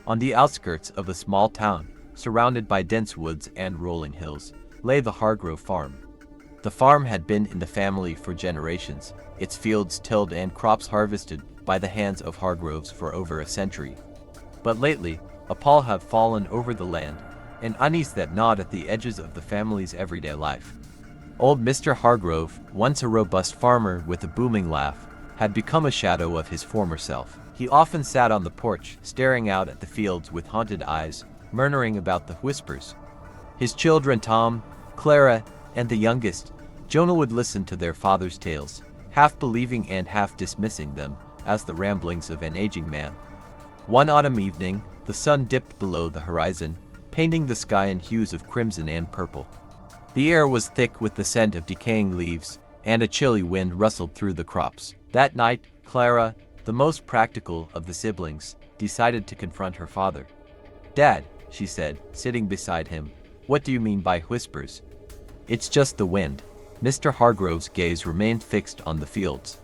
On the outskirts of a small town, surrounded by dense woods and rolling hills, lay the Hargrove farm. The farm had been in the family for generations, its fields tilled and crops harvested by the hands of Hargroves for over a century. But lately, a pall had fallen over the land, an unease that gnawed at the edges of the family's everyday life. Old Mr. Hargrove, once a robust farmer with a booming laugh, had become a shadow of his former self. He often sat on the porch, staring out at the fields with haunted eyes, murmuring about the whispers. His children Tom, Clara, and the youngest, Jonah, would listen to their father's tales, half believing and half dismissing them as the ramblings of an aging man. One autumn evening, the sun dipped below the horizon, painting the sky in hues of crimson and purple. The air was thick with the scent of decaying leaves, and a chilly wind rustled through the crops. That night, Clara, the most practical of the siblings, decided to confront her father. "Dad," she said, sitting beside him, "what do you mean by whispers?" "It's just the wind." Mr. Hargrove's gaze remained fixed on the fields.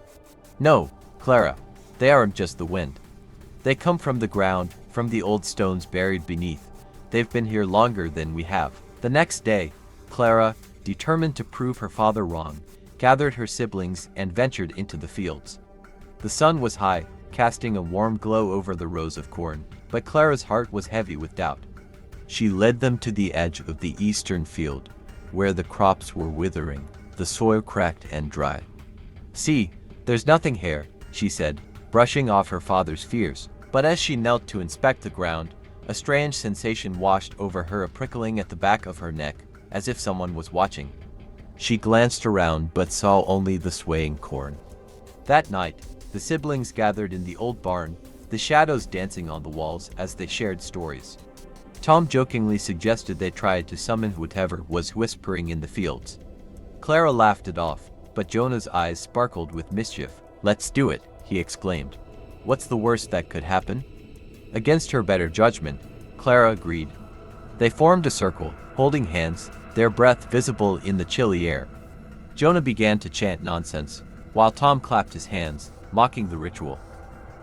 "No, Clara, they aren't just the wind. They come from the ground, from the old stones buried beneath. They've been here longer than we have." The next day, Clara, determined to prove her father wrong, gathered her siblings and ventured into the fields. The sun was high, casting a warm glow over the rows of corn, but Clara's heart was heavy with doubt. She led them to the edge of the eastern field, where the crops were withering, the soil cracked and dry. "See, there's nothing here," she said, brushing off her father's fears. But as she knelt to inspect the ground, a strange sensation washed over her, a prickling at the back of her neck, as if someone was watching. She glanced around but saw only the swaying corn. That night, the siblings gathered in the old barn, the shadows dancing on the walls as they shared stories. Tom jokingly suggested they try to summon whatever was whispering in the fields. Clara laughed it off, but Jonah's eyes sparkled with mischief. "Let's do it," he exclaimed. "What's the worst that could happen?" Against her better judgment, Clara agreed. They formed a circle, holding hands, their breath visible in the chilly air. Jonah began to chant nonsense, while Tom clapped his hands, mocking the ritual.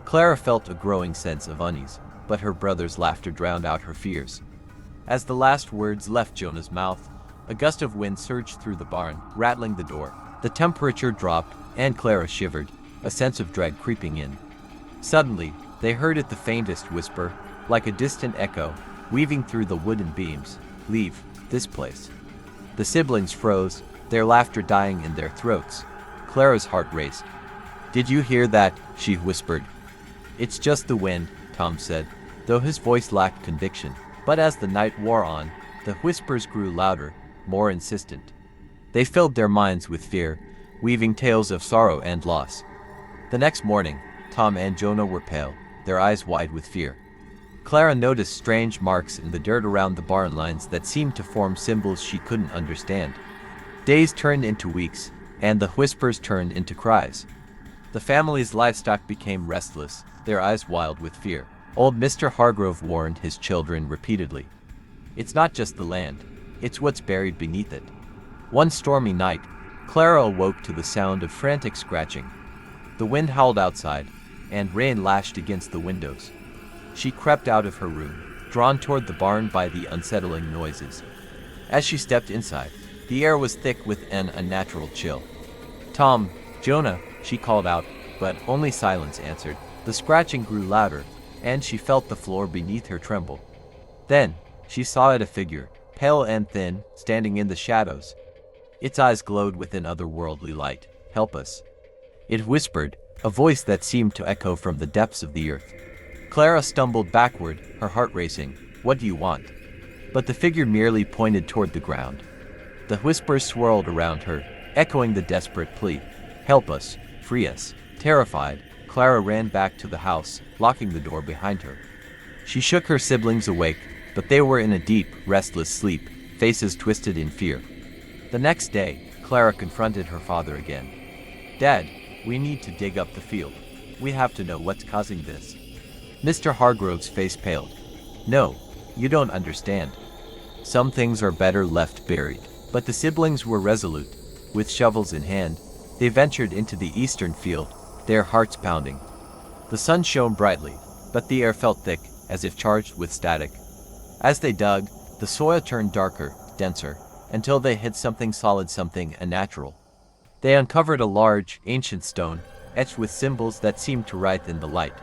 Clara felt a growing sense of unease, but her brother's laughter drowned out her fears. As the last words left Jonah's mouth, a gust of wind surged through the barn, rattling the door. The temperature dropped, and Clara shivered, a sense of dread creeping in. Suddenly, they heard it, the faintest whisper, like a distant echo, weaving through the wooden beams. "Leave this place." The siblings froze, their laughter dying in their throats. Clara's heart raced. "Did you hear that?" she whispered. "It's just the wind," Tom said, though his voice lacked conviction. But as the night wore on, the whispers grew louder, more insistent. They filled their minds with fear, weaving tales of sorrow and loss. The next morning, Tom and Jonah were pale, their eyes wide with fear. Clara noticed strange marks in the dirt around the barn lines that seemed to form symbols she couldn't understand. Days turned into weeks, and the whispers turned into cries. The family's livestock became restless, their eyes wild with fear. Old Mr. Hargrove warned his children repeatedly. "It's not just the land, it's what's buried beneath it." One stormy night, Clara awoke to the sound of frantic scratching. The wind howled outside, and rain lashed against the windows. She crept out of her room, drawn toward the barn by the unsettling noises. As she stepped inside, the air was thick with an unnatural chill. "Tom, Jonah," she called out, but only silence answered. The scratching grew louder, and she felt the floor beneath her tremble. Then, she saw it, a figure, pale and thin, standing in the shadows. Its eyes glowed with an otherworldly light. "Help us," it whispered, a voice that seemed to echo from the depths of the earth. Clara stumbled backward, her heart racing. "What do you want?" But the figure merely pointed toward the ground. The whispers swirled around her, echoing the desperate plea. "Help us, free us." Terrified, Clara ran back to the house, locking the door behind her. She shook her siblings awake, but they were in a deep, restless sleep, faces twisted in fear. The next day, Clara confronted her father again. "Dad, we need to dig up the field. We have to know what's causing this." Mr. Hargrove's face paled. "No, you don't understand. Some things are better left buried." But the siblings were resolute. With shovels in hand, they ventured into the eastern field, their hearts pounding. The sun shone brightly, but the air felt thick, as if charged with static. As they dug, the soil turned darker, denser, until they hit something solid, something unnatural. They uncovered a large, ancient stone, etched with symbols that seemed to writhe in the light.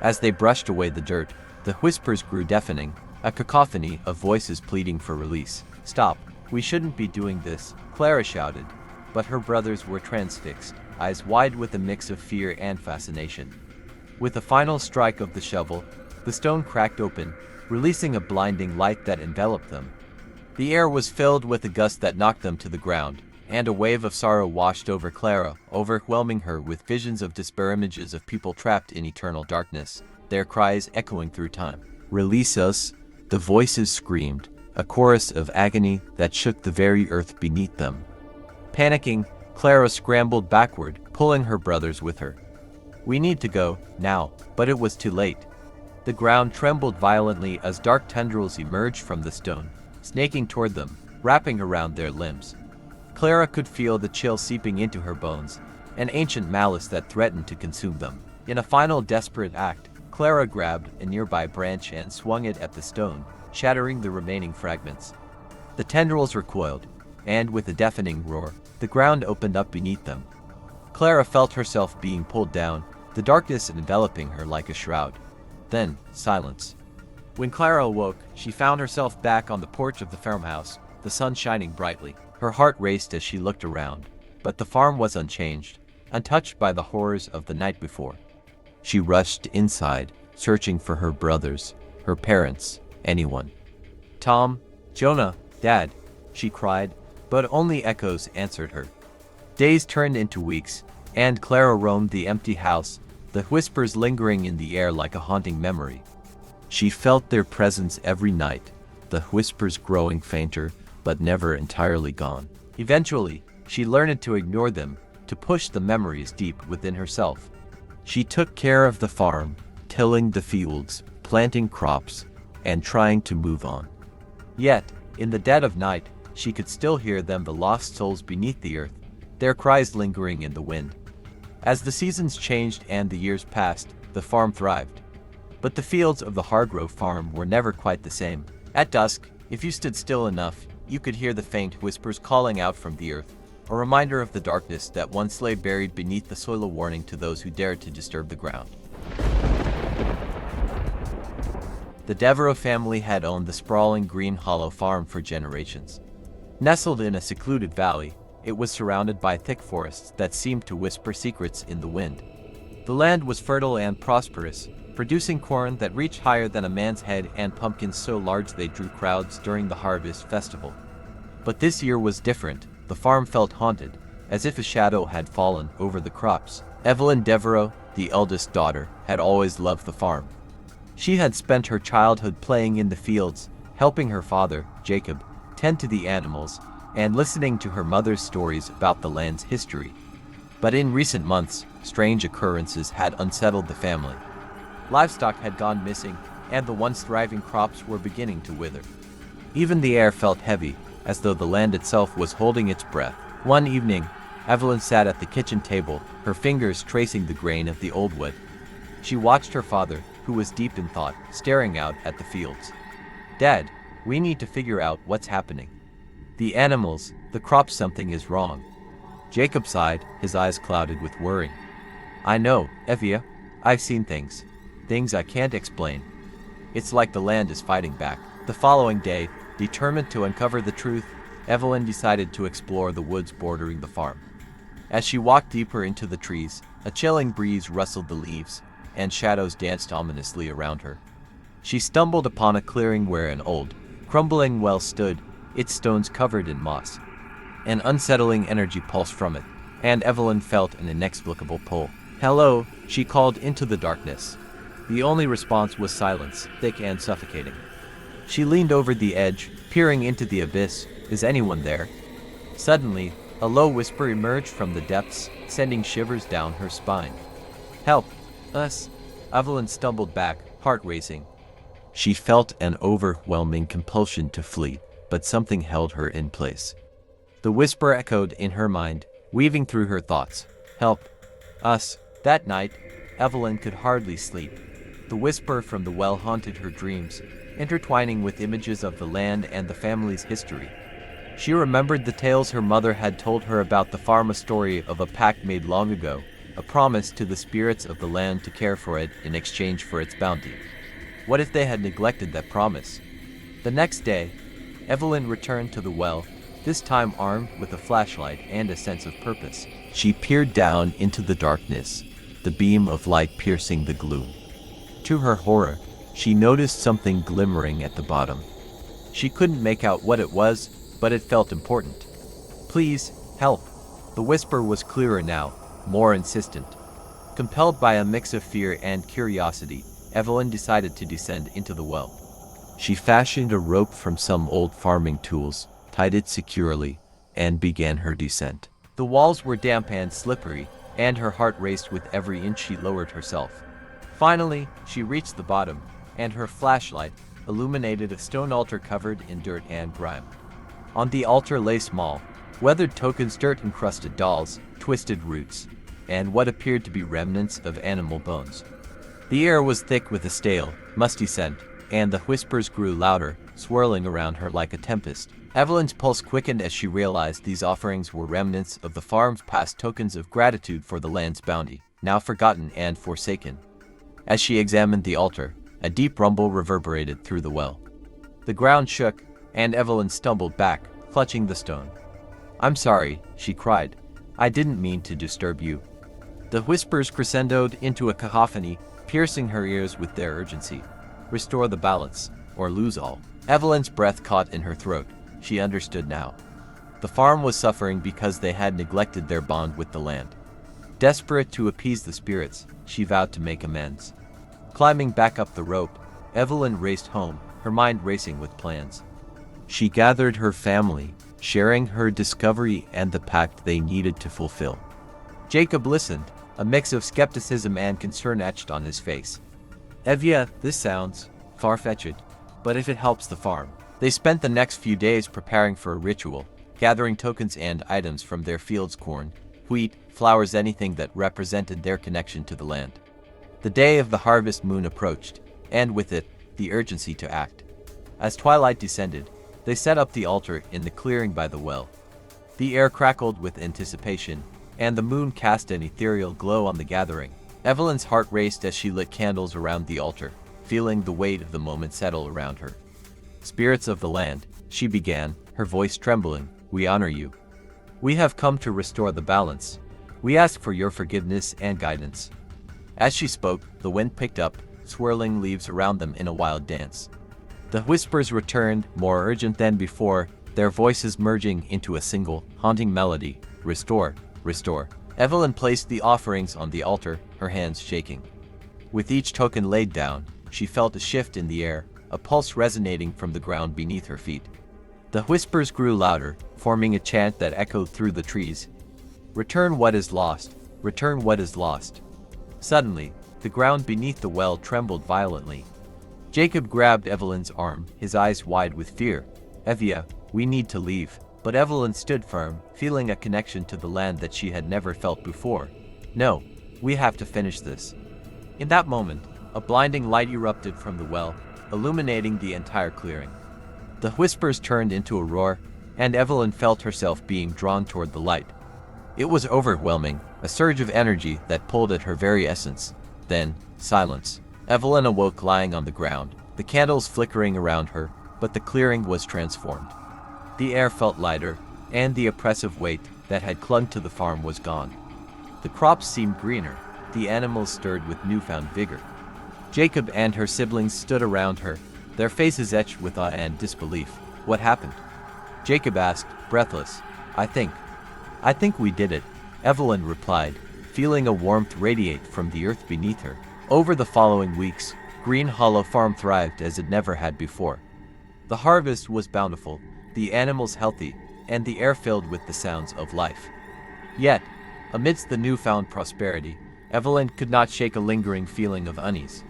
As they brushed away the dirt, the whispers grew deafening, a cacophony of voices pleading for release. "Stop, we shouldn't be doing this," Clara shouted, but her brothers were transfixed, eyes wide with a mix of fear and fascination. With a final strike of the shovel, the stone cracked open, releasing a blinding light that enveloped them. The air was filled with a gust that knocked them to the ground, and a wave of sorrow washed over Clara, overwhelming her with visions of despair, images of people trapped in eternal darkness, their cries echoing through time. "Release us," the voices screamed, a chorus of agony that shook the very earth beneath them. Panicking, Clara scrambled backward, pulling her brothers with her. "We need to go, now," but it was too late. The ground trembled violently as dark tendrils emerged from the stone, snaking toward them, wrapping around their limbs. Clara could feel the chill seeping into her bones, an ancient malice that threatened to consume them. In a final desperate act, Clara grabbed a nearby branch and swung it at the stone, shattering the remaining fragments. The tendrils recoiled, and with a deafening roar, the ground opened up beneath them. Clara felt herself being pulled down, the darkness enveloping her like a shroud. Then, silence. When Clara awoke, she found herself back on the porch of the farmhouse, the sun shining brightly. Her heart raced as she looked around, but the farm was unchanged, untouched by the horrors of the night before. She rushed inside, searching for her brothers, her parents, anyone. "Tom, Jonah, Dad," she cried, but only echoes answered her. Days turned into weeks, and Clara roamed the empty house, the whispers lingering in the air like a haunting memory. She felt their presence every night, the whispers growing fainter, but never entirely gone. Eventually, she learned to ignore them, to push the memories deep within herself. She took care of the farm, tilling the fields, planting crops, and trying to move on. Yet, in the dead of night, she could still hear them, the lost souls beneath the earth, their cries lingering in the wind. As the seasons changed and the years passed, the farm thrived. But the fields of the Hargrove farm were never quite the same. At dusk, if you stood still enough, you could hear the faint whispers calling out from the earth, a reminder of the darkness that once lay buried beneath the soil, a warning to those who dared to disturb the ground. The Devereaux family had owned the sprawling Green Hollow farm for generations. Nestled in a secluded valley, it was surrounded by thick forests that seemed to whisper secrets in the wind. The land was fertile and prosperous, producing corn that reached higher than a man's head and pumpkins so large they drew crowds during the harvest festival. But this year was different. The farm felt haunted, as if a shadow had fallen over the crops. Evelyn Devereaux, the eldest daughter, had always loved the farm. She had spent her childhood playing in the fields, helping her father, Jacob, tend to the animals, and listening to her mother's stories about the land's history. But in recent months, strange occurrences had unsettled the family. Livestock had gone missing, and the once thriving crops were beginning to wither. Even the air felt heavy, as though the land itself was holding its breath. One evening, Evelyn sat at the kitchen table, her fingers tracing the grain of the old wood. She watched her father, who was deep in thought, staring out at the fields. "Dad, we need to figure out what's happening. The animals, the crops, something is wrong." Jacob sighed, his eyes clouded with worry. "I know, Evia. I've seen things. Things I can't explain. It's like the land is fighting back." The following day, determined to uncover the truth, Evelyn decided to explore the woods bordering the farm. As she walked deeper into the trees, a chilling breeze rustled the leaves, and shadows danced ominously around her. She stumbled upon a clearing where an old, crumbling well stood, its stones covered in moss. An unsettling energy pulsed from it, and Evelyn felt an inexplicable pull. "Hello," she called into the darkness. The only response was silence, thick and suffocating. She leaned over the edge, peering into the abyss. "Is anyone there?" Suddenly, a low whisper emerged from the depths, sending shivers down her spine. "Help! Us!" Evelyn stumbled back, heart racing. She felt an overwhelming compulsion to flee, but something held her in place. The whisper echoed in her mind, weaving through her thoughts. "Help! Us!" That night, Evelyn could hardly sleep. The whisper from the well haunted her dreams, intertwining with images of the land and the family's history. She remembered the tales her mother had told her about the farm, a story of a pact made long ago, a promise to the spirits of the land to care for it in exchange for its bounty. What if they had neglected that promise? The next day, Evelyn returned to the well, this time armed with a flashlight and a sense of purpose. She peered down into the darkness, the beam of light piercing the gloom. To her horror, she noticed something glimmering at the bottom. She couldn't make out what it was, but it felt important. "Please, help." The whisper was clearer now, more insistent. Compelled by a mix of fear and curiosity, Evelyn decided to descend into the well. She fashioned a rope from some old farming tools, tied it securely, and began her descent. The walls were damp and slippery, and her heart raced with every inch she lowered herself. Finally, she reached the bottom, and her flashlight illuminated a stone altar covered in dirt and grime. On the altar lay small, weathered tokens, dirt-encrusted dolls, twisted roots, and what appeared to be remnants of animal bones. The air was thick with a stale, musty scent, and the whispers grew louder, swirling around her like a tempest. Evelyn's pulse quickened as she realized these offerings were remnants of the farm's past, tokens of gratitude for the land's bounty, now forgotten and forsaken. As she examined the altar, a deep rumble reverberated through the well. The ground shook, and Evelyn stumbled back, clutching the stone. "I'm sorry," she cried. "I didn't mean to disturb you." The whispers crescendoed into a cacophony, piercing her ears with their urgency. "Restore the balance, or lose all." Evelyn's breath caught in her throat. She understood now. The farm was suffering because they had neglected their bond with the land. Desperate to appease the spirits, she vowed to make amends. Climbing back up the rope, Evelyn raced home, her mind racing with plans. She gathered her family, sharing her discovery and the pact they needed to fulfill. Jacob listened, a mix of skepticism and concern etched on his face. "Evia, this sounds far-fetched, but if it helps the farm." They spent the next few days preparing for a ritual, gathering tokens and items from their fields: corn, wheat, flowers, anything that represented their connection to the land. The day of the harvest moon approached, and with it, the urgency to act. As twilight descended, they set up the altar in the clearing by the well. The air crackled with anticipation, and the moon cast an ethereal glow on the gathering. Evelyn's heart raced as she lit candles around the altar, feeling the weight of the moment settle around her. "Spirits of the land," she began, her voice trembling, "we honor you. We have come to restore the balance. We ask for your forgiveness and guidance." As she spoke, the wind picked up, swirling leaves around them in a wild dance. The whispers returned, more urgent than before, their voices merging into a single, haunting melody: "Restore, restore." Evelyn placed the offerings on the altar, her hands shaking. With each token laid down, she felt a shift in the air, a pulse resonating from the ground beneath her feet. The whispers grew louder, forming a chant that echoed through the trees. "Return what is lost, return what is lost." Suddenly, the ground beneath the well trembled violently. Jacob grabbed Evelyn's arm, his eyes wide with fear. "Evia, we need to leave." But Evelyn stood firm, feeling a connection to the land that she had never felt before. "No, we have to finish this." In that moment, a blinding light erupted from the well, illuminating the entire clearing. The whispers turned into a roar, and Evelyn felt herself being drawn toward the light. It was overwhelming, a surge of energy that pulled at her very essence. Then, silence. Evelyn awoke lying on the ground, the candles flickering around her, but the clearing was transformed. The air felt lighter, and the oppressive weight that had clung to the farm was gone. The crops seemed greener, the animals stirred with newfound vigor. Jacob and her siblings stood around her, their faces etched with awe and disbelief. "What happened?" Jacob asked, breathless. I think we did it," Evelyn replied, feeling a warmth radiate from the earth beneath her. Over the following weeks, Green Hollow Farm thrived as it never had before. The harvest was bountiful, the animals healthy, and the air filled with the sounds of life. Yet, amidst the newfound prosperity, Evelyn could not shake a lingering feeling of unease.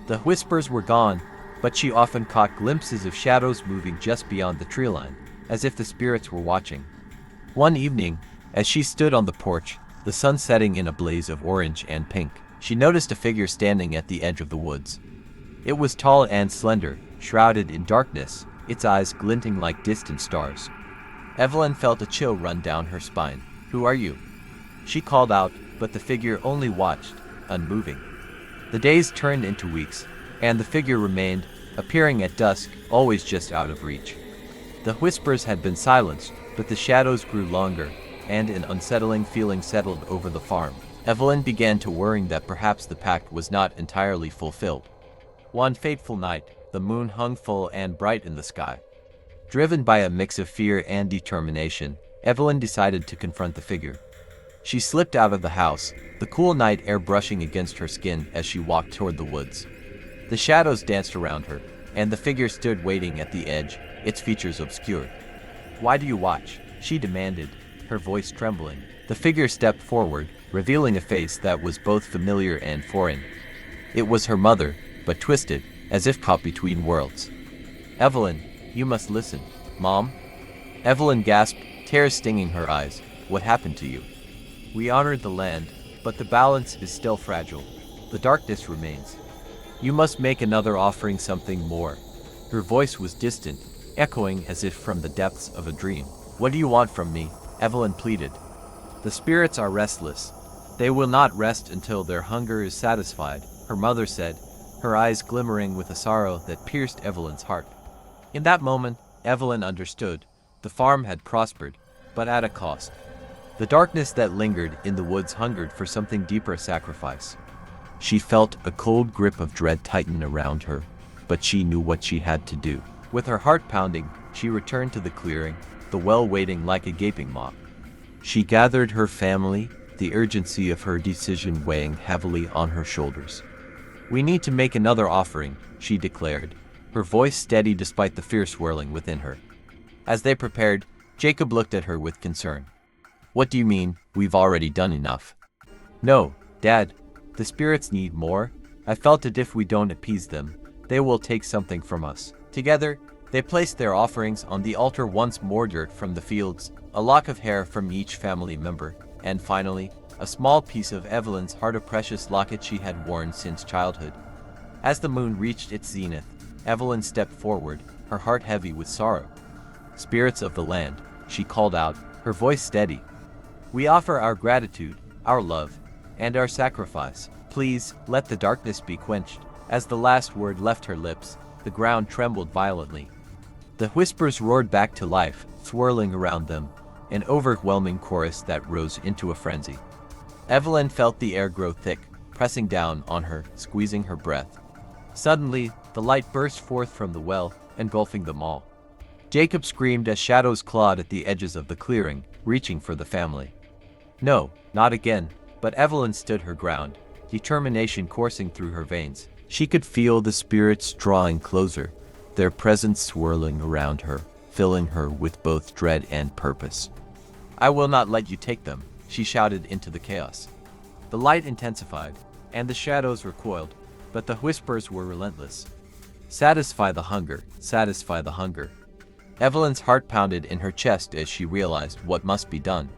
The whispers were gone, but she often caught glimpses of shadows moving just beyond the tree line, as if the spirits were watching. One evening, as she stood on the porch, the sun setting in a blaze of orange and pink, she noticed a figure standing at the edge of the woods. It was tall and slender, shrouded in darkness, its eyes glinting like distant stars. Evelyn felt a chill run down her spine. "Who are you?" she called out, but the figure only watched, unmoving. The days turned into weeks, and the figure remained, appearing at dusk, always just out of reach. The whispers had been silenced, but the shadows grew longer, and an unsettling feeling settled over the farm. Evelyn began to worry that perhaps the pact was not entirely fulfilled. One fateful night, the moon hung full and bright in the sky. Driven by a mix of fear and determination, Evelyn decided to confront the figure. She slipped out of the house, the cool night air brushing against her skin as she walked toward the woods. The shadows danced around her, and the figure stood waiting at the edge, its features obscured. "Why do you watch?" she demanded, her voice trembling. The figure stepped forward, revealing a face that was both familiar and foreign. It was her mother, but twisted, as if caught between worlds. "Evelyn, you must listen." "Mom?" Evelyn gasped, tears stinging her eyes. "What happened to you?" "We honored the land, but the balance is still fragile. The darkness remains. You must make another offering, something more." Her voice was distant, echoing as if from the depths of a dream. "What do you want from me?" Evelyn pleaded. "The spirits are restless. They will not rest until their hunger is satisfied," her mother said, her eyes glimmering with a sorrow that pierced Evelyn's heart. In that moment, Evelyn understood. The farm had prospered, but at a cost. The darkness that lingered in the woods hungered for something deeper: sacrifice. She felt a cold grip of dread tighten around her, but she knew what she had to do. With her heart pounding, she returned to the clearing, the well waiting like a gaping maw. She gathered her family, the urgency of her decision weighing heavily on her shoulders. "We need to make another offering," she declared, her voice steady despite the fear swirling within her. As they prepared, Jacob looked at her with concern. "What do you mean, we've already done enough?" "No, Dad. The spirits need more. I felt that if we don't appease them, they will take something from us." Together, they placed their offerings on the altar. Once more, dirt from the fields, a lock of hair from each family member, and finally, a small piece of Evelyn's heart, a precious locket she had worn since childhood. As the moon reached its zenith, Evelyn stepped forward, her heart heavy with sorrow. "Spirits of the land," she called out, her voice steady. "We offer our gratitude, our love, and our sacrifice. Please, let the darkness be quenched." As the last word left her lips, the ground trembled violently. The whispers roared back to life, swirling around them, an overwhelming chorus that rose into a frenzy. Evelyn felt the air grow thick, pressing down on her, squeezing her breath. Suddenly, the light burst forth from the well, engulfing them all. Jacob screamed as shadows clawed at the edges of the clearing, reaching for the family. No, not again, but Evelyn stood her ground, determination coursing through her veins. She could feel the spirits drawing closer, their presence swirling around her, filling her with both dread and purpose. "I will not let you take them," she shouted into the chaos. The light intensified, and the shadows recoiled, but the whispers were relentless. "Satisfy the hunger, satisfy the hunger." Evelyn's heart pounded in her chest as she realized what must be done.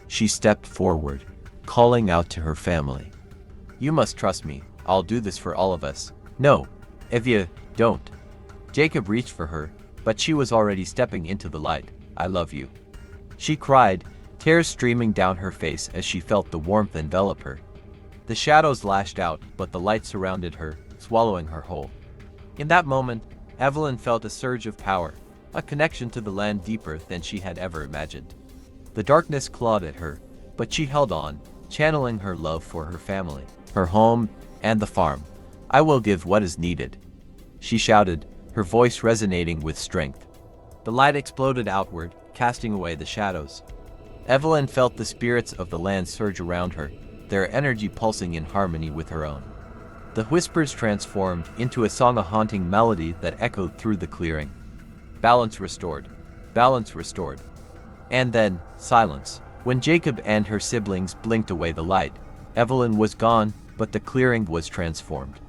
She stepped forward, calling out to her family. "You must trust me. I'll do this for all of us." "No, Evia, don't." Jacob reached for her, but she was already stepping into the light. "I love you," she cried, tears streaming down her face as she felt the warmth envelop her. The shadows lashed out, but the light surrounded her, swallowing her whole. In that moment, Evelyn felt a surge of power, a connection to the land deeper than she had ever imagined. The darkness clawed at her, but she held on, channeling her love for her family, her home, and the farm. "I will give what is needed," she shouted, her voice resonating with strength. The light exploded outward, casting away the shadows. Evelyn felt the spirits of the land surge around her, their energy pulsing in harmony with her own. The whispers transformed into a song, a haunting melody that echoed through the clearing. Balance restored. Balance restored. And then, silence. When Jacob and her siblings blinked away the light, Evelyn was gone, but the clearing was transformed.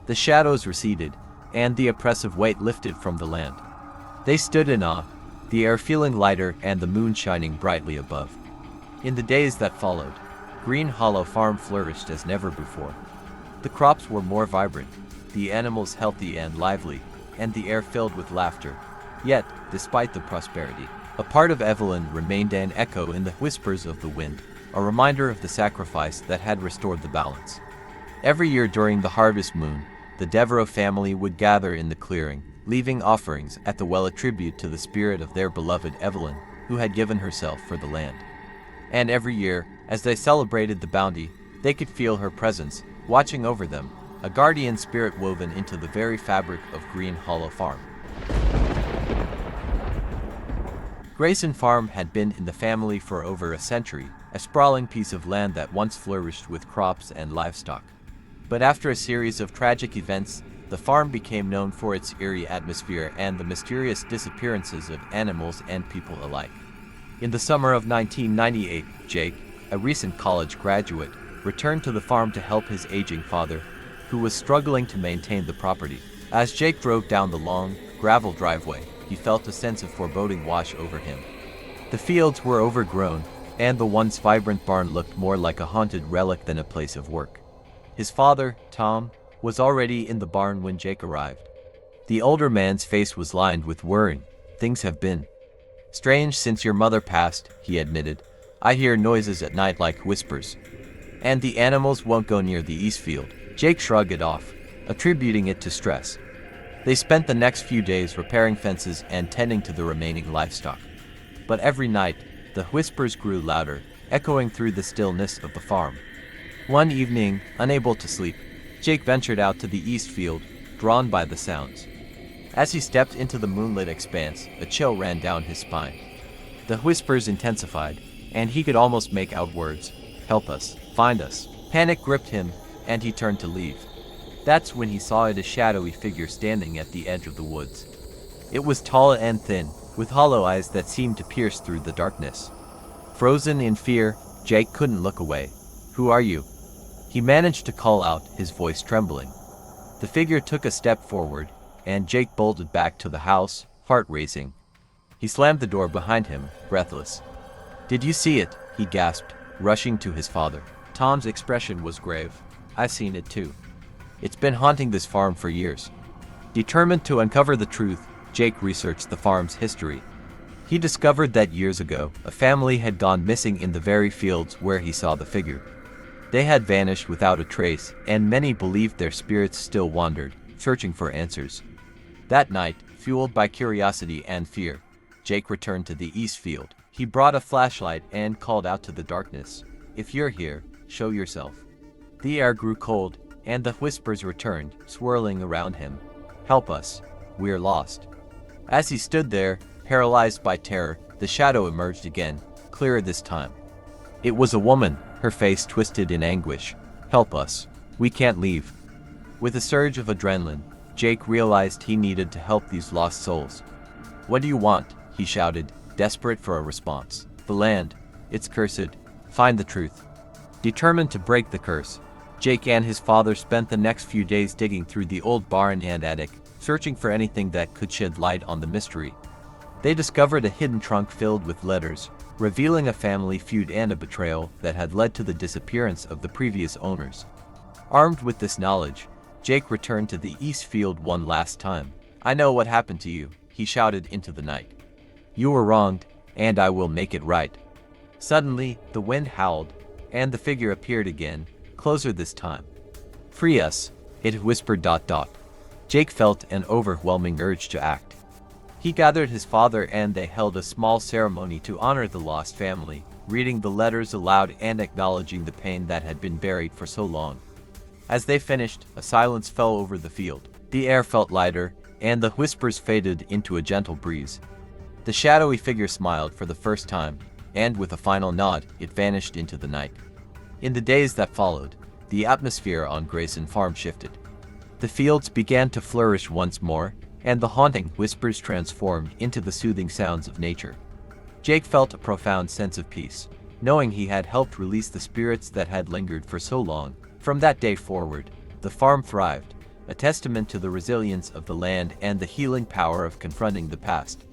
The shadows receded, and the oppressive weight lifted from the land. They stood in awe, the air feeling lighter and the moon shining brightly above. In the days that followed, Green Hollow Farm flourished as never before. The crops were more vibrant, the animals healthy and lively, and the air filled with laughter. Yet, despite the prosperity, a part of Evelyn remained an echo in the whispers of the wind, a reminder of the sacrifice that had restored the balance. Every year during the harvest moon, the Devereux family would gather in the clearing, leaving offerings at the well, a tribute to the spirit of their beloved Evelyn, who had given herself for the land. And every year, as they celebrated the bounty, they could feel her presence, watching over them, a guardian spirit woven into the very fabric of Green Hollow Farm. Grayson Farm had been in the family for over a century, a sprawling piece of land that once flourished with crops and livestock. But after a series of tragic events, the farm became known for its eerie atmosphere and the mysterious disappearances of animals and people alike. In the summer of 1998, Jake, a recent college graduate, returned to the farm to help his aging father, who was struggling to maintain the property. As Jake drove down the long, gravel driveway, he felt a sense of foreboding wash over him. The fields were overgrown, and the once vibrant barn looked more like a haunted relic than a place of work. His father, Tom, was already in the barn when Jake arrived. The older man's face was lined with worry. "Things have been strange since your mother passed," he admitted. "I hear noises at night like whispers. And the animals won't go near the east field." Jake shrugged it off, attributing it to stress. They spent the next few days repairing fences and tending to the remaining livestock. But every night, the whispers grew louder, echoing through the stillness of the farm. One evening, unable to sleep, Jake ventured out to the east field, drawn by the sounds. As he stepped into the moonlit expanse, a chill ran down his spine. The whispers intensified, and he could almost make out words. "Help us, find us." Panic gripped him, and he turned to leave. That's when he saw a shadowy figure standing at the edge of the woods. It was tall and thin, with hollow eyes that seemed to pierce through the darkness. Frozen in fear, Jake couldn't look away. "Who are you?" He managed to call out, his voice trembling. The figure took a step forward, and Jake bolted back to the house, heart racing. He slammed the door behind him, breathless. "Did you see it?" he gasped, rushing to his father. Tom's expression was grave. "I've seen it too. It's been haunting this farm for years." Determined to uncover the truth, Jake researched the farm's history. He discovered that years ago, a family had gone missing in the very fields where he saw the figure. They had vanished without a trace, and many believed their spirits still wandered, searching for answers. That night, fueled by curiosity and fear, Jake returned to the east field. He brought a flashlight and called out to the darkness, "If you're here, show yourself." The air grew cold, and the whispers returned, swirling around him. "Help us, we're lost." As he stood there, paralyzed by terror, the shadow emerged again, clearer this time. It was a woman, her face twisted in anguish. "Help us. We can't leave." With a surge of adrenaline, Jake realized he needed to help these lost souls. "What do you want?" he shouted, desperate for a response. "The land. It's cursed. Find the truth." Determined to break the curse, Jake and his father spent the next few days digging through the old barn and attic, searching for anything that could shed light on the mystery. They discovered a hidden trunk filled with letters, revealing a family feud and a betrayal that had led to the disappearance of the previous owners. Armed with this knowledge, Jake returned to the east field one last time. "I know what happened to you," he shouted into the night. "You were wronged, and I will make it right." Suddenly, the wind howled, and the figure appeared again, closer this time. "Free us," it whispered. Jake felt an overwhelming urge to act. He gathered his father and they held a small ceremony to honor the lost family, reading the letters aloud and acknowledging the pain that had been buried for so long. As they finished, a silence fell over the field. The air felt lighter, and the whispers faded into a gentle breeze. The shadowy figure smiled for the first time, and with a final nod, it vanished into the night. In the days that followed, the atmosphere on Grayson Farm shifted. The fields began to flourish once more, and the haunting whispers transformed into the soothing sounds of nature. Jake felt a profound sense of peace, knowing he had helped release the spirits that had lingered for so long. From that day forward, the farm thrived, a testament to the resilience of the land and the healing power of confronting the past.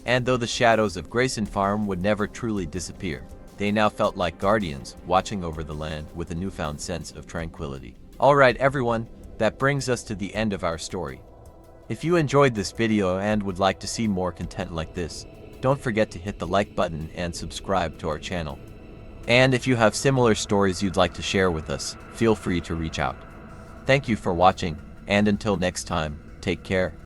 And though the shadows of Grayson Farm would never truly disappear, they now felt like guardians watching over the land with a newfound sense of tranquility. Alright everyone, that brings us to the end of our story. If you enjoyed this video and would like to see more content like this, don't forget to hit the like button and subscribe to our channel. And if you have similar stories you'd like to share with us, feel free to reach out. Thank you for watching, and until next time, take care.